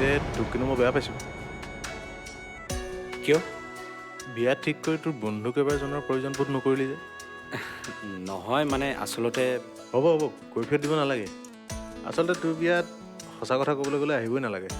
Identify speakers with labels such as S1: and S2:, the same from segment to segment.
S1: পিছে তোক কিন্তু মই বেয়া পাইছোঁ।
S2: কিয়?
S1: বিয়া ঠিক কৰি তোৰ বন্ধুক এবাৰ জনাৰ প্ৰয়োজন বোধ নকৰিলি যে?
S2: নহয় মানে আচলতে
S1: হ'ব কৈফিয়ত দিব নালাগে। আচলতে তোৰ বিয়াত সঁচা কথা ক'বলৈ গ'লে আহিবই নালাগে।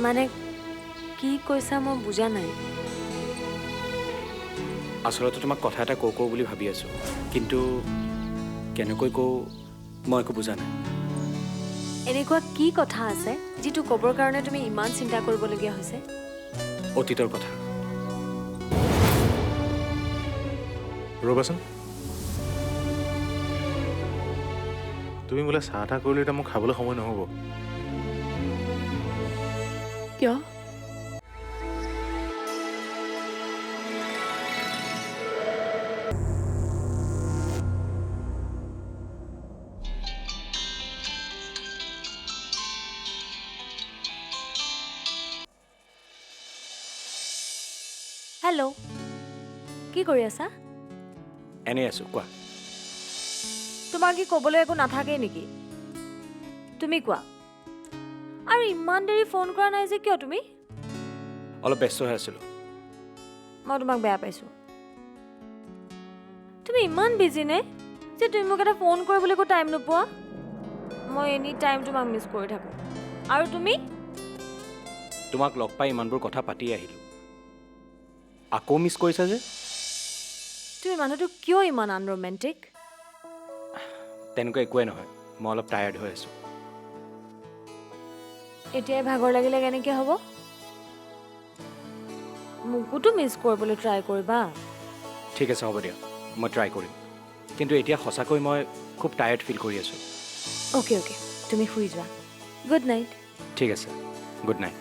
S3: মানে কি কৈছা মই বুজা নাই।
S2: আচলতে তোমাক কথা এটা কওঁ বুলি ভাবি আছোঁ, কিন্তু কেনেকৈ কওঁ মই একো বুজা নাই।
S3: এনেকুৱা কি কথা আছে যিটো ক'বৰ কাৰণে তুমি ইমান চিন্তা কৰিবলগীয়া হৈছে?
S2: অতীতৰ কথা।
S1: ৰ'বাচোন, তুমি বোলে চাহ তাহ কৰিলে এতিয়া মোক খাবলৈ সময় নহ'ব।
S3: কিয়? হেল্ল', কি কৰি আছা?
S2: এনেই আছোঁ, কোৱা।
S3: তোমাৰ কি ক'বলৈ একো নাথাকেই নেকি? তুমি কোৱা। আৰু ইমান দেৰি ফোন কৰা নাই যে কিয় তুমি?
S2: অলপ ব্যস্ত হৈ আছিলোঁ।
S3: মই তোমাক বেয়া পাইছোঁ। তুমি ইমান বিজি নে যে তুমি মোক এটা ফোন কৰিবলৈ একো টাইম নোপোৱা? মই এনি টাইম তোমাক মিছ কৰি থাকোঁ। আৰু তুমি?
S2: তোমাক লগ পাই ইমানবোৰ কথা পাতি আহিলোঁ, আকৌ মিছ কৰিছা যে?
S3: তুমি মানুহটো কিয় ইমান আনৰোমেণ্টিক?
S2: তেনেকুৱা একোৱেই নহয়, মই অলপ টায়াৰ্ড হৈ আছোঁ।
S3: এতিয়াই ভাগৰ লাগিলে কেনেকৈ হ'ব? মোকোতো মিছ কৰিবলৈ ট্ৰাই কৰিবা।
S2: ঠিক আছে, হ'ব দিয়া, মই ট্ৰাই কৰিম। কিন্তু এতিয়া সঁচাকৈ মই খুব টায়াৰ্ড ফিল কৰি আছোঁ।
S3: অ'কে, তুমি শুই যোৱা। Good night.
S2: ঠিক আছে, গুড নাইট।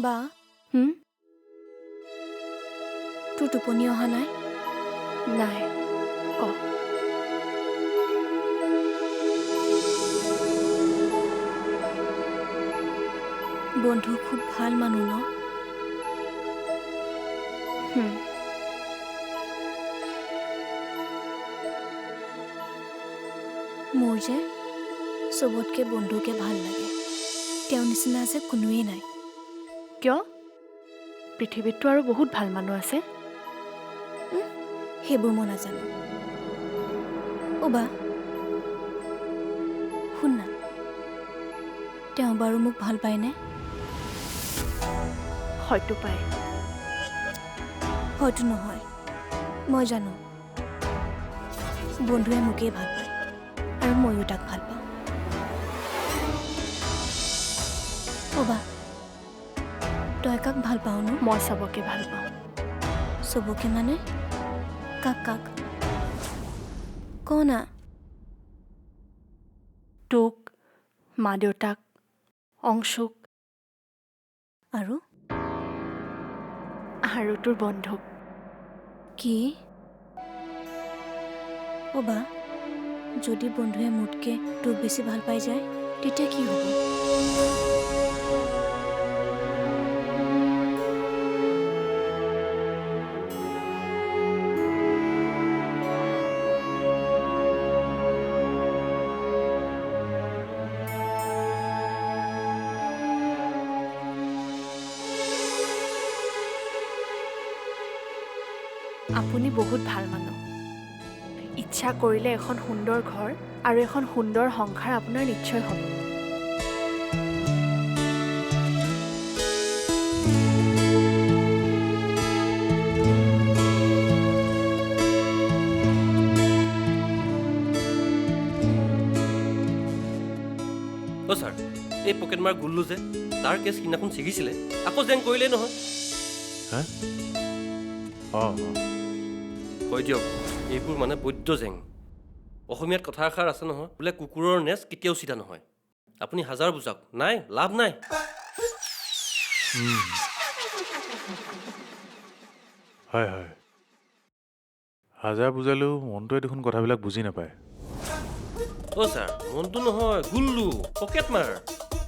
S4: বা তোৰ টোপনি অহা নাই?
S3: নাই, ক।
S4: বন্ধু খুব ভাল মানুহ ন? মোৰ যে চবতকৈ বন্ধুকে ভাল লাগে। তেওঁৰ নিচিনা যে কোনোৱেই নাই।
S5: কিয়? পৃথিৱীততো আৰু বহুত ভাল মানুহ আছে।
S4: সেইবোৰ মই নাজানো। অ' বা শুন না, তেওঁ বাৰু মোক ভাল পায়নে?
S5: হয়তো পায়।
S4: হয়তো নহয়, মই জানো বন্ধুৱে মোকেই ভাল পায় আৰু ময়ো তাক ভাল পাওঁ। অ' বা তই কাক ভাল পাওঁনো?
S5: মই চবকে ভাল পাওঁ।
S4: চবকে মানে? কাক কাক ক না।
S5: তোক, মা দেউতাক, অংশুক
S4: আৰু
S5: তোৰ বন্ধুক।
S4: কি? অ' বা যদি বন্ধুৱে মোতকৈ তোক বেছি ভাল পাই যায় তেতিয়া কি হ'ব?
S5: আপুনি বহুত ভাল মানুহ। ইচ্ছা কৰিলে এখন সুন্দৰ ঘৰ আৰু এখন সুন্দৰ সংসাৰ আপোনাৰ নিশ্চয় হ'ব।
S6: অ' ছাৰ, এই পকেটমাৰ গুল্লু যে তাৰ কেছ সিদিনাখন ছিগিছিলে আকৌ জেং কৰিলেই নহয়।
S1: হা অঁ
S6: হয় দিয়ক, এইবোৰ মানে বৈদ্য জেং। অসমীয়াত কথা এষাৰ আছে নহয়, বোলে কুকুৰৰ নেজ কেতিয়াও চিধা নহয়। আপুনি হাজাৰ বুজাওক, নাই লাভ নাই।
S1: হয় হয়, হাজাৰ বুজালেও মনটোৱে দেখোন কথাবিলাক বুজি নাপায়।
S6: অ' ছাৰ, মনটো নহয়, গুল্লু পকেট মাৰ।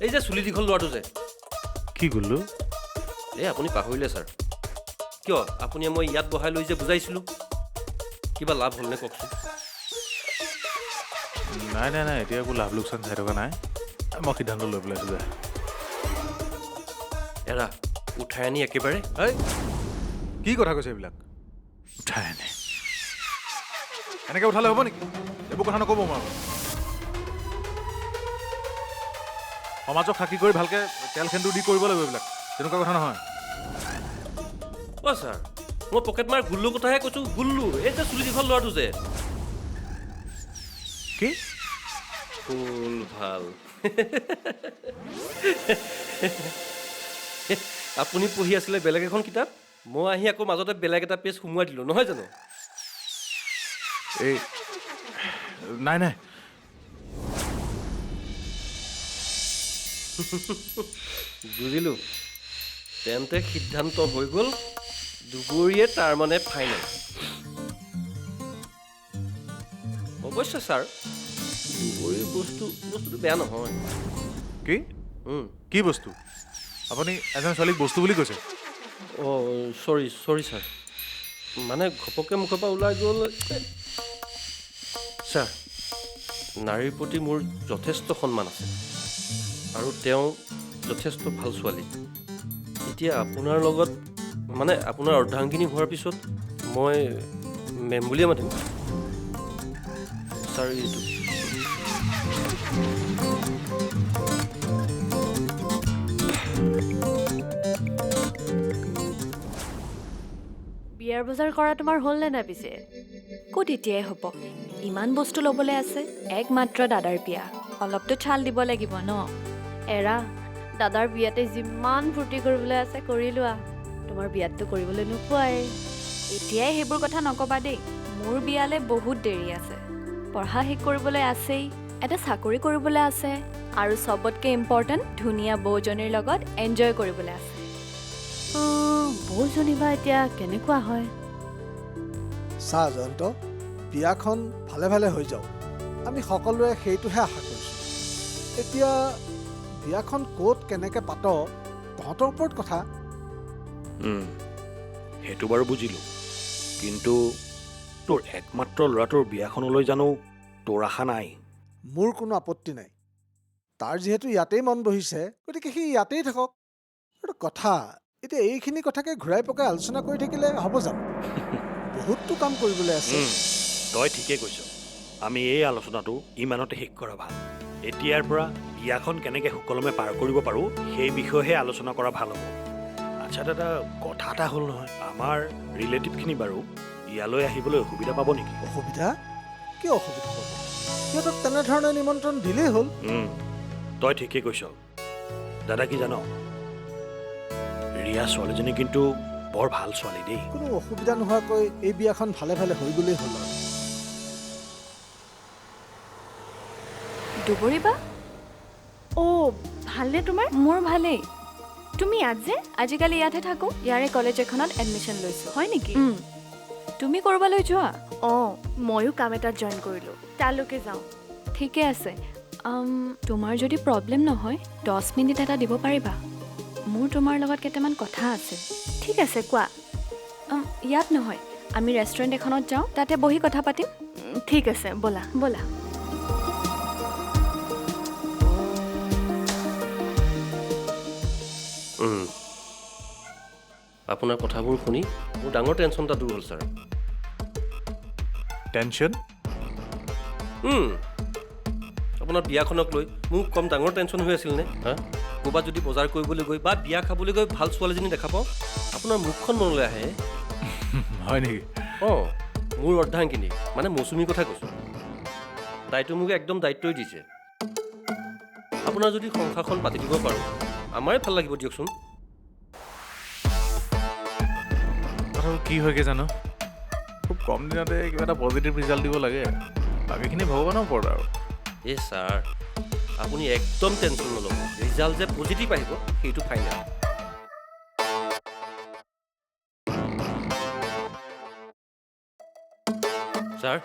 S6: এই যে চুলি দীঘল ল'ৰাটো যে।
S1: কি গ'লো?
S6: এই আপুনি পাহৰিলে ছাৰ। কিয় আপুনি মই ইয়াত বহাই লৈ যে বুজাইছিলোঁ, কিবা লাভ হ'লনে কওকচোন?
S1: নাই নাই নাই, এতিয়া একো লাভ লোকচান চাই থকা নাই। মই সিদ্ধান্ত লৈ পেলাইছোঁ যে
S6: এৰা উঠাই আনি একেবাৰে।
S1: এই কি কথা কৈছে এইবিলাক? উঠাই আনে এনেকৈ উঠালে হ'ব নেকি? এইবোৰ কথা নক'ব মই। সমাজক সাক্ষী কৰি ভালকৈ তেল সেন্দুৰ দি কৰিব লাগিব এইবিলাক, তেনেকুৱা কথা নহয়।
S6: অ' ছাৰ, মই পকেট মাৰ গুল্লুৰ কথাহে কৈছোঁ। গুল্লু, এই যে চুলি দীঘল ল'ৰাটো যে।
S1: কি?
S6: ফুল ভাল। আপুনি পঢ়ি আছিলে বেলেগ এখন কিতাপ, মই আহি আকৌ মাজতে বেলেগ এটা পেজ সোমোৱাই দিলোঁ, নহয় জানো?
S1: এই নাই নাই,
S6: বুজিলোঁ। তেন্তে সিদ্ধান্ত হৈ গ'ল, দুবৰীয়ে তাৰ মানে ফাইনেল। অৱশ্যে ছাৰ, দুবৰীৰ বস্তুটো বেয়া নহয়।
S1: কি কি বস্তু? আপুনি এজন ছোৱালীক বস্তু বুলি কৈছে?
S6: অঁ চৰি ছাৰ, মানে ঘপককৈ মুখৰ পৰা ওলাই গ'ল। ছাৰ, নাৰীৰ প্ৰতি মোৰ যথেষ্ট সন্মান আছে আৰু তেওঁ যথেষ্ট ভাল ছোৱালী। এতিয়া আপোনাৰ লগত মানে আপোনাৰ অৰ্ধাংগিনী হোৱাৰ পিছত মই মেম বুলিয়ে মাতিম ছাৰ। এইটো
S5: বিয়াৰ বজাৰ কৰা তোমাৰ হ'লনে নাই পিছে?
S3: ক'ত এতিয়াই হ'ব? ইমান বস্তু ল'বলৈ আছে। একমাত্ৰ দাদাৰ বিয়া, অলপতো ছাল দিব লাগিব ন।
S5: এৰা, দাদাৰ বিয়াতে যিমান ফূৰ্তি কৰিবলৈ আছে কৰি লোৱা। তোমাৰ বিয়াততো কৰিবলৈ নোপোৱাই।
S3: এতিয়াই সেইবোৰ কথা নক'বা দেই। মোৰ বিয়ালৈ বহুত দেৰি আছে। পঢ়া শেষ কৰিবলৈ আছেই, এটা চাকৰি কৰিবলৈ আছে, আৰু চবতকৈ ইম্পৰ্টেণ্ট ধুনীয়া বৌজনীৰ লগত এনজয় কৰিবলৈ আছে।
S5: বৌজনী বা এতিয়া কেনেকুৱা হয়?
S7: চা জয়ন্ত, বিয়াখন ভালে ভালে হৈ যাওক, আমি সকলোৱে সেইটোহে আশা কৰিছোঁ। এতিয়া বিয়াখন ক'ত কেনেকৈ পাত তহঁতৰ ওপৰত কথা।
S8: সেইটো বাৰু বুজিলোঁ, কিন্তু তোৰ একমাত্ৰ ল'ৰাটোৰ বিয়াখনলৈ জানো তোৰ আশা নাই?
S7: মোৰ কোনো আপত্তি নাই। তাৰ যিহেতু ইয়াতেই মন বহিছে, গতিকে সি ইয়াতেই থাকক। আৰু কথা এতিয়া এইখিনি কথাকে ঘূৰাই পকাই আলোচনা কৰি থাকিলে হ'ব জানো? বহুতটো কাম কৰিবলৈ আছে।
S8: তই ঠিকেই কৈছ। আমি এই আলোচনাটো ইমানতে শেষ কৰা ভাল। এতিয়াৰ পৰা বিয়াখন কেনেকৈ সুকলমে পাৰ কৰিব পাৰোঁ সেই বিষয়েহে আলোচনা কৰা ভাল হ'ব। আচ্ছা দাদা, কথা এটা হ'ল নহয়, আমাৰ ৰিলেটিভখিনি বাৰু ইয়ালৈ আহিবলৈ অসুবিধা পাব নেকি?
S7: অসুবিধা? কিয় অসুবিধা পাব? সিহঁতক তেনেধৰণে নিমন্ত্ৰণ দিলেই হ'ল।
S8: তই ঠিকেই কৈছ। দাদা কি জান, ৰিয়া ছোৱালীজনী কিন্তু বৰ ভাল ছোৱালী দেই।
S7: কোনো অসুবিধা নোহোৱাকৈ এই বিয়াখন ভালে ভালে হৈ গ'লেই হ'ল আৰু।
S3: দুবৰী বা?
S5: অ' ভালনে তোমাৰ?
S3: মোৰ ভালেই।
S5: তুমি ইয়াত যে?
S3: আজিকালি ইয়াতহে থাকোঁ। ইয়াৰে কলেজ এখনত এডমিশ্যন লৈছোঁ।
S5: হয় নেকি?
S3: তুমি ক'ৰবালৈ যোৱা?
S5: অঁ, ময়ো কাম এটাত জইন কৰিলোঁ, তালৈকে যাওঁ।
S3: ঠিকে আছে। তোমাৰ যদি প্ৰব্লেম নহয় 10 মিনিট এটা দিব পাৰিবা? মোৰ তোমাৰ লগত কেইটামান কথা আছে।
S5: ঠিক আছে, কোৱা।
S3: ইয়াত নহয়, আমি ৰেষ্টুৰেণ্ট এখনত যাওঁ, তাতে বহি কথা পাতিম।
S5: ঠিক আছে, ব'লা
S3: ব'লা।
S6: আপোনাৰ কথাবোৰ শুনি মোৰ ডাঙৰ টেনশ্যন এটা দূৰ হ'ল ছাৰ।
S1: টেনশ্যন?
S6: আপোনাৰ বিয়াখনক লৈ মোক কম ডাঙৰ টেনশ্যন হৈ আছিল নে? হা, ক'ৰবাত যদি বজাৰ কৰিবলৈ গৈ বা বিয়া খাবলৈ গৈ ভাল ছোৱালীজনী দেখা পাওঁ, আপোনাৰ মুখখন মনলৈ আহে।
S1: হয় নেকি?
S6: অঁ, মোৰ অৰ্ধাংগিনী মানে মৌচুমীৰ কথা কৈছোঁ। তাইতো মোক একদম দায়িত্বই দিছে। আপোনাৰ যদি সংসাৰখন পাতি দিব পাৰোঁ, আমাৰে ভাল লাগিব দিয়কচোন।
S1: কথাটো কি হয়গৈ জানো, খুব কম দিনতে কিবা এটা পজিটিভ ৰিজাল্ট দিব লাগে, বাকীখিনি ভগৱানৰ ওপৰত আৰু।
S6: এই ছাৰ আপুনি একদম টেনশ্যন নল'ব, ৰিজাল্ট যে পজিটিভ আহিব সেইটো ফাইনেল। ছাৰ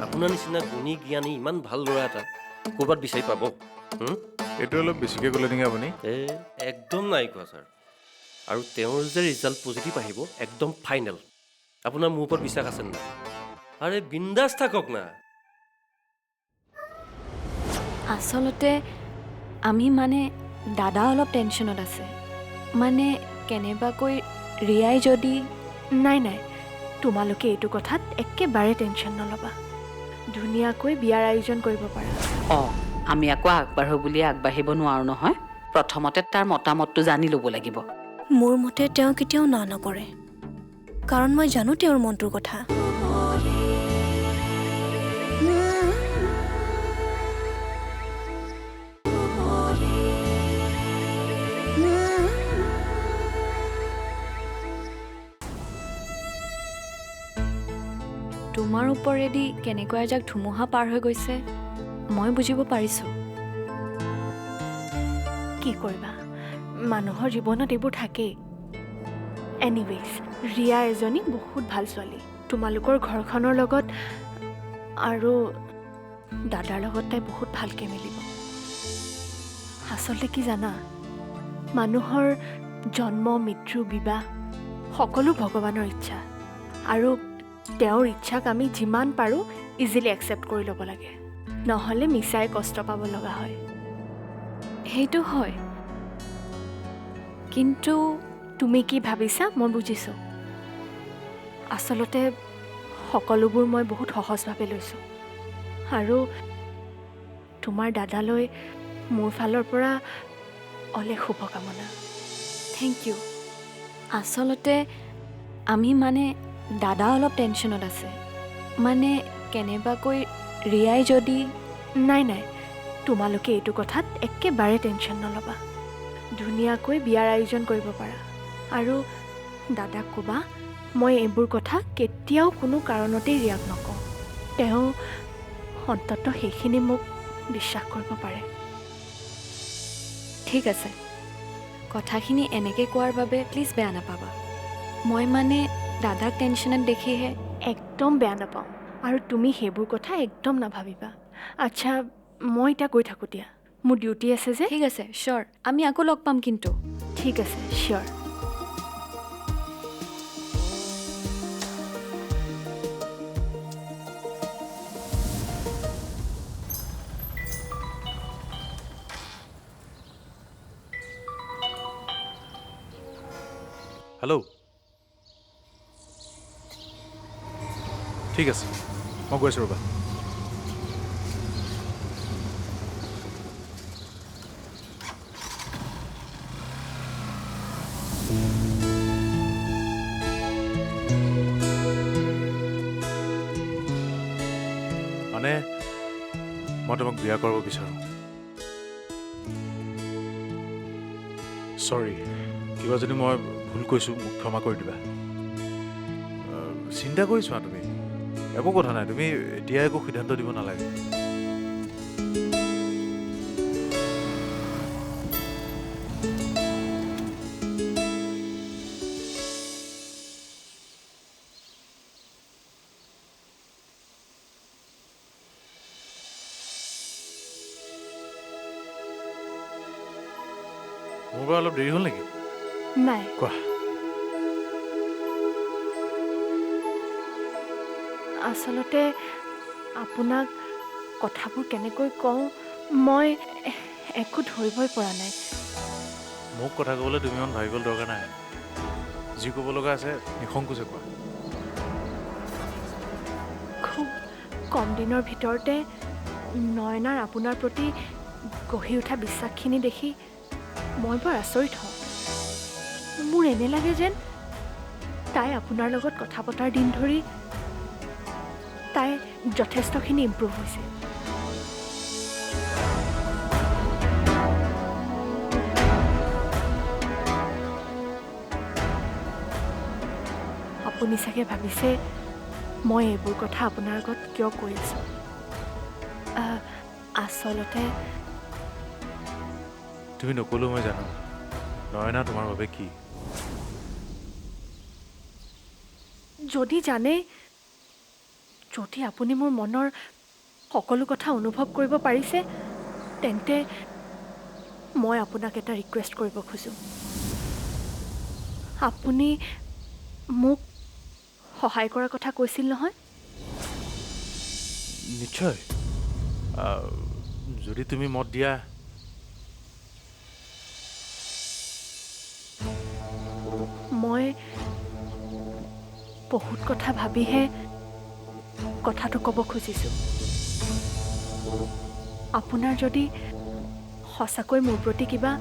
S6: আপোনাৰ নিচিনা গুণী জ্ঞানী ইমান ভাল ল'ৰা এটা ক'ৰবাত বিচাৰি পাব?
S1: এইটো অলপ বেছিকৈ ক'লে নেকি আপুনি?
S6: একদম নাই কোৱা ছাৰ। আৰু তেওঁৰ যে ৰিজাল্ট পজিটিভ আহিব একদম ফাইনেল। আপোনাৰ মোৰ ওপৰত বিশ্বাস আছে নাই? আৰে বিন্দাছ থাকক না।
S3: আচলতে আমি মানে দাদা অলপ টেনশ্যনত আছে, মানে কেনেবাকৈ ৰিয়াই যদি
S5: নাই নাই, তোমালোকে এইটো কথাত একেবাৰে টেনশ্যন নল'বা। ধুনীয়াকৈ বিয়াৰ আয়োজন কৰিব পাৰা।
S9: আমি আকৌ আগবাঢ়ো বুলি আগবাঢ়িব নোৱাৰোঁ নহয়, প্ৰথমতে তাৰ মতামতটো জানি ল'ব লাগিব।
S4: মোৰ মতে তেওঁ কেতিয়াও না নকৰে, কাৰণ মই জানো তেওঁৰ মনটোৰ কথা।
S3: তোমাৰ ওপৰেদি কেনেকুৱা এজাক ধুমুহা পাৰ হৈ গৈছে মই বুজিব পাৰিছোঁ।
S5: কি কৰিবা, মানুহৰ জীৱনত এইবোৰ থাকেই। এনিৱেজ, ৰিয়া এজনী বহুত ভাল ছোৱালী, তোমালোকৰ ঘৰখনৰ লগত আৰু দাদাৰ লগত তাই বহুত ভালকৈ মিলিব। আচলতে কি জানা, মানুহৰ জন্ম মৃত্যু বিবাহ সকলো ভগৱানৰ ইচ্ছা, আৰু তেওঁৰ ইচ্ছাক আমি যিমান পাৰোঁ ইজিলি একচেপ্ট কৰি ল'ব লাগে, নহ'লে মিছাই কষ্ট পাব লগা হয়।
S3: সেইটো হয়, কিন্তু
S5: তুমি কি ভাবিছা মই বুজিছোঁ। আচলতে সকলোবোৰ মই বহুত সহজভাৱে লৈছোঁ, আৰু তোমাৰ দাদালৈ মোৰ ফালৰ পৰা অলেখ শুভকামনা।
S3: Thank you. আচলতে আমি মানে দাদা অলপ টেনশ্যনত আছে, মানে কেনেবাকৈ ৰিয়াই যদি
S5: নাই নাই, তোমালোকে এইটো কথাত একেবাৰে টেনশ্যন নল'বা। ধুনীয়াকৈ বিয়াৰ আয়োজন কৰিব পাৰা, আৰু দাদাক ক'বা মই এইবোৰ কথা কেতিয়াও কোনো কাৰণতেই ৰিয়াক নকওঁ। তেওঁ অন্ততঃ সেইখিনি মোক বিশ্বাস কৰিব পাৰে।
S3: ঠিক আছে, কথাখিনি এনেকৈ কোৱাৰ বাবে প্লিজ বেয়া নাপাবা। মই মানে দাদাক টেনশ্যনত দেখিহে।
S5: একদম বেয়া নাপাওঁ, আৰু তুমি সেইবোৰ কথা একদম নাভাবিবা। আচ্ছা, মই এতিয়া গৈ থাকোঁ দিয়া, মোৰ ডিউটি আছে যে।
S3: ঠিক আছে, চিয়'ৰ, আমি আকৌ লগ পাম কিন্তু।
S5: ঠিক আছে, চিয়'ৰ।
S1: হেল্ল', ঠিক আছে, মই গৈ আছোঁ ৰ'বা। মানে মই তোমাক বিয়া কৰাব বিচাৰোঁ। চৰি, কিবা যদি মই ভুল কৈছোঁ মোক ক্ষমা কৰি দিবা। চিন্তা কৰি চোৱা, তুমি একো কথা নাই, তুমি এতিয়া একো সিদ্ধান্ত দিব নালাগে। মোৰ বাৰু অলপ দেৰি হ'ল নেকি?
S5: নাই,
S1: কোৱা।
S5: আচলতে আপোনাক কথাবোৰ কেনেকৈ কওঁ মই একো ধৰিবই পৰা নাই।
S1: মোক কথা ক'বলৈ তুমি ইমান ভাবিবলৈ দৰকাৰ নাই, যি ক'ব লগা আছে নিসংকোচে কোৱা।
S5: খুব কম দিনৰ ভিতৰতে নয়নাৰ আপোনাৰ প্ৰতি গঢ়ি উঠা বিশ্বাসখিনি দেখি মই বৰ আচৰিত হওঁ। মোৰ এনে লাগে যেন তাই আপোনাৰ লগত কথা পতাৰ দিন ধৰি তাই যথেষ্টখিনি ইম্প্ৰুভ হৈছে। আপুনি চাগে ভাবিছে মই এইবোৰ কথা আপোনাৰ আগত কিয় কৈ আছোঁ। আচলতে
S1: তুমি নক'লেও মই জানো নয়না তোমাৰ বাবে কি।
S5: যদি জানে, যদি আপুনি মোৰ মনৰ সকলো কথা অনুভৱ কৰিব পাৰিছে, তেন্তে মই আপোনাক এটা ৰিকুৱেষ্ট কৰিব খোজোঁ। আপুনি মোক সহায় কৰাৰ কথা কৈছিল নহয়।
S1: নিশ্চয় যদি তুমি মত দিয়া।
S5: মই বহুত কথা ভাবিহে কথাটো ক'ব খুজিছোঁ। আপোনাৰ যদি সঁচাকৈ মোৰ প্ৰতি কিবা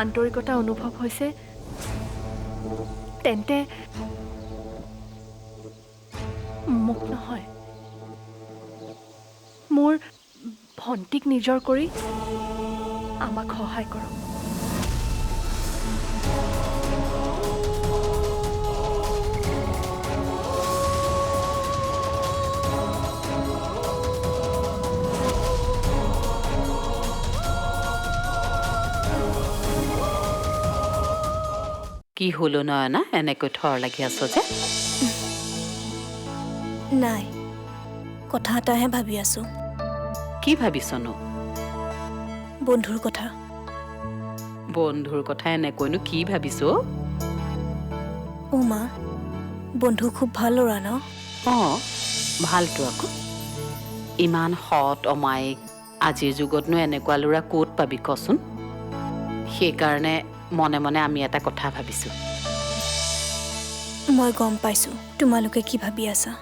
S5: আন্তৰিকতা অনুভৱ হৈছে, তেন্তে মোক নহয়, মোৰ ভণ্টিক নিজৰ কৰি আমাক সহায় কৰক।
S9: কি হলো নয়না, এনেকৈ থৰ লাগি আছ যে?
S4: নাই, কথা এটাহে ভাবি আছোঁ।
S9: কি ভাবিছনো?
S4: বন্ধুৰ কথা।
S9: বন্ধুৰ কথা এনেকৈনো কি ভাবিছ?
S4: মা, বন্ধু খুব ভাল ল'ৰা ন?
S9: অঁ, ভালতো আকৌ। ইমান সৎ অমায়িক আজিৰ যুগতনো এনেকুৱা ল'ৰা ক'ত পাবি কচোন। সেইকাৰণে মনে মনে আমি এটা কথা ভাবিছোঁ।
S4: মই গম পাইছোঁ তোমালোকে কি ভাবি আছা।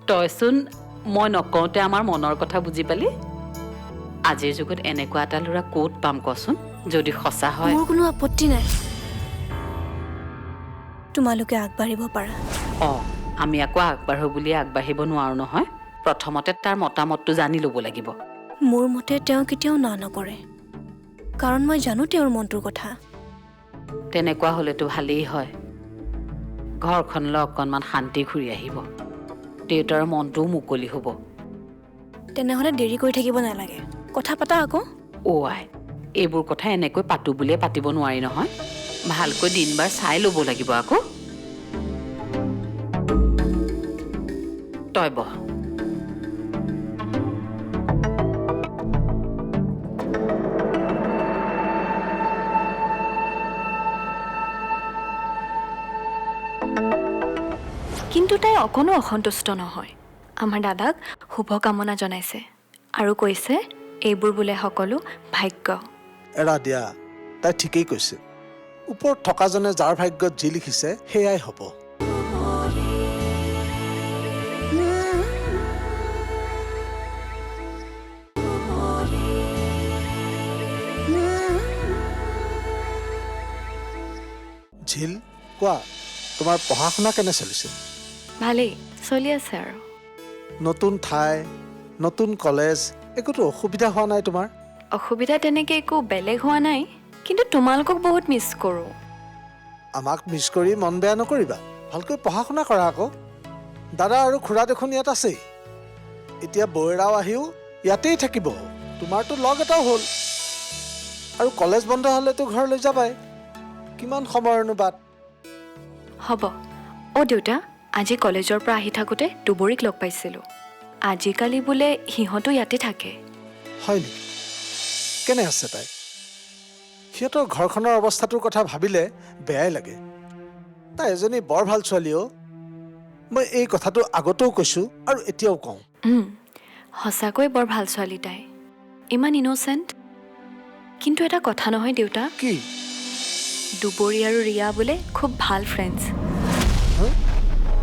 S9: তইচোন মই নকওঁতে আমাৰ মনৰ কথা বুজি পালি। আজিৰ যুগত এনেকুৱা এটা ল'ৰা ক'ত পাম কচোন। যদি সঁচা হয়,
S4: মোৰ কোনো আপত্তি নাই, তোমালোকে আগবাঢ়িব পাৰা।
S9: অঁ, আমি আকৌ আগবাঢ়ো বুলি আগবাঢ়িব নোৱাৰো নহয়। প্ৰথমতে তাৰ মতামতটো জানি ল'ব লাগিব।
S4: মোৰ মতে তেওঁ কেতিয়াও না নকৰে, কাৰণ মই জানো তেওঁৰ মনটোৰ কথা।
S9: তেনেকুৱা হ'লেতো ভালেই হয়। ঘৰখনলৈ অকণমান শান্তি ঘূৰি আহিব, দেউতাৰ মনটোও মুকলি হ'ব।
S4: তেনেহ'লে দেৰি কৰি থাকিব নালাগে, কথা পাতা আকৌ।
S9: অ' আই, এইবোৰ কথা এনেকৈ পাতো বুলিয়ে পাতিব নোৱাৰি নহয়। ভালকৈ দিন বাৰ চাই ল'ব লাগিব আকৌ। তই বহ।
S3: কিন্তু তাই অকণো অসন্তুষ্ট নহয়। আমাৰ দাদাক শুভকামনা জনাইছে আৰু কৈছে এইবোৰ বোলে সকলো ভাগ্য।
S7: এৰা দিয়া, তাই ঠিকেই কৈছে। ওপৰত থকাজনে যাৰ ভাগ্যত যি লিখিছে সেয়াই হ'ব। ঝিল, কোৱা তোমাৰ পঢ়া শুনা কেনে চলিছে?
S3: ভালেই চলি আছে আৰু।
S7: নতুন ঠাই, নতুন কলেজ, একোতো অসুবিধা হোৱা নাই তোমাৰ?
S3: অসুবিধা তেনেকৈ একো বেলেগ হোৱা নাই, কিন্তু তোমালোকক বহুত মিছ কৰোঁ।
S7: আমাক মিছ কৰি মন বেয়া নকৰিবা, ভালকৈ পঢ়া শুনা কৰা আকৌ। দাদা আৰু খুৰা দেখোন ইয়াত আছেই। এতিয়া বৌৰাও আহিও ইয়াতেই থাকিব। তোমাৰতো লগ এটাও হ'ল, আৰু কলেজ বন্ধ হ'লেতো ঘৰলৈ যাবাই। কিমান সময়ৰনো বাট।
S3: হ'ব। অ' দেউতা, আজি কলেজৰ পৰা আহি থাকোঁতে দুবৰীক লগ পাইছিলোঁ। আজিকালি বোলে সিহঁতো ইয়াতে থাকে।
S7: হয় নেকি? কেনে আছে তাই? সিহঁতৰ ঘৰখনৰ অৱস্থাটোৰ কথা ভাবিলে বেয়াই লাগে। তাই এজনী বৰ ভাল ছোৱালী অ'। মই এই কথাটো আগতেও কৈছোঁ আৰু এতিয়াও কওঁ।
S3: সঁচাকৈ বৰ ভাল ছোৱালী তাই, ইমান ইন'চেণ্ট। কিন্তু এটা কথা নহয় দেউতা,
S7: কি?
S3: দুবৰী আৰু ৰিয়া বোলে খুব ভাল ফ্ৰেণ্ডছ।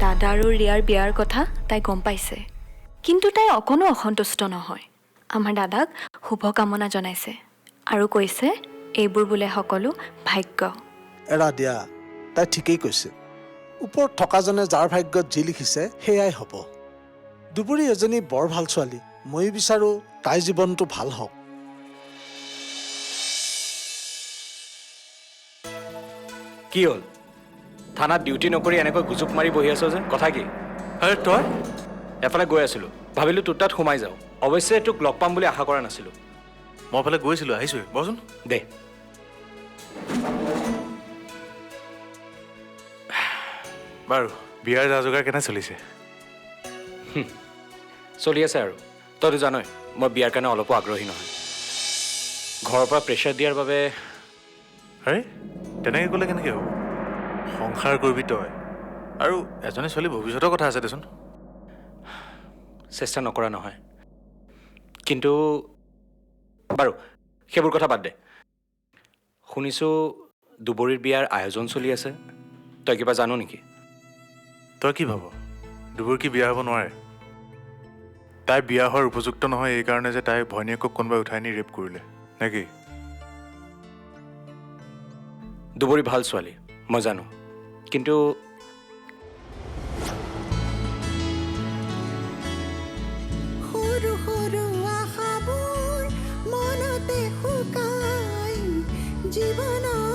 S3: দাদা আৰু ৰিয়াৰ বিয়াৰ কথা তাই গম পাইছে, কিন্তু তাই অকণো অসন্তুষ্ট নহয়। আমাৰ দাদাক শুভকামনা জনাইছে আৰু কৈছে এইবোৰ বোলে সকলো ভাগ্য।
S7: এৰা দিয়া, তাই ঠিকেই কৈছে। ওপৰত থকাজনে যাৰ ভাগ্যত যি লিখিছে সেয়াই হ'ব। দুবৰী এজনী বৰ ভাল ছোৱালী। ময়ো বিচাৰোঁ তাইৰ জীৱনটো ভাল হওক।
S2: কি হ'ল? থানাত ডিউটি নকৰি এনেকৈ গুজুপ মাৰি বহি আছ যে কথা কি?
S1: আৰে তই
S2: এফালে গৈ আছিলোঁ, ভাবিলোঁ তোৰ তাত সোমাই যাওঁ। অৱশ্যে তোক লগ পাম বুলি আশা কৰা নাছিলোঁ।
S1: মই ফালে গৈছিলোঁ, আহিছোঁহে, বচোন।
S2: দে
S1: বাৰু বিয়াৰ যা যোগাৰ কেনে চলিছে?
S2: চলি আছে আৰু। তইতো জানই মই বিয়াৰ কাৰণে অলপো আগ্ৰহী নহয়। ঘৰৰ পৰা প্ৰেছাৰ দিয়াৰ বাবে
S1: আৰে তেনেকৈ ক'লে কেনেকৈ হ'ব? সংসাৰ কৰিবি তই, আৰু এজনী ছোৱালী ভৱিষ্যতৰ কথা আছে দেচোন।
S2: চেষ্টা নকৰা নহয়, কিন্তু বাৰু সেইবোৰ কথা বাদ দে। শুনিছোঁ দুবৰীৰ বিয়াৰ আয়োজন চলি আছে, তই কিবা জানো নেকি?
S1: তই কি ভাব দুবুৰ কি বিয়া হ'ব নোৱাৰে? তাই বিয়া হোৱাৰ উপযুক্ত নহয় এইকাৰণে যে তাই ভনীয়েকক কোনোবাই উঠাই নি ৰেপ কৰিলে নেকি?
S2: দুবৰী ভাল ছোৱালী মই জানো, কিন্তু
S10: সৰু সৰু আশাবোৰ মনতে শুকাই জীৱনৰ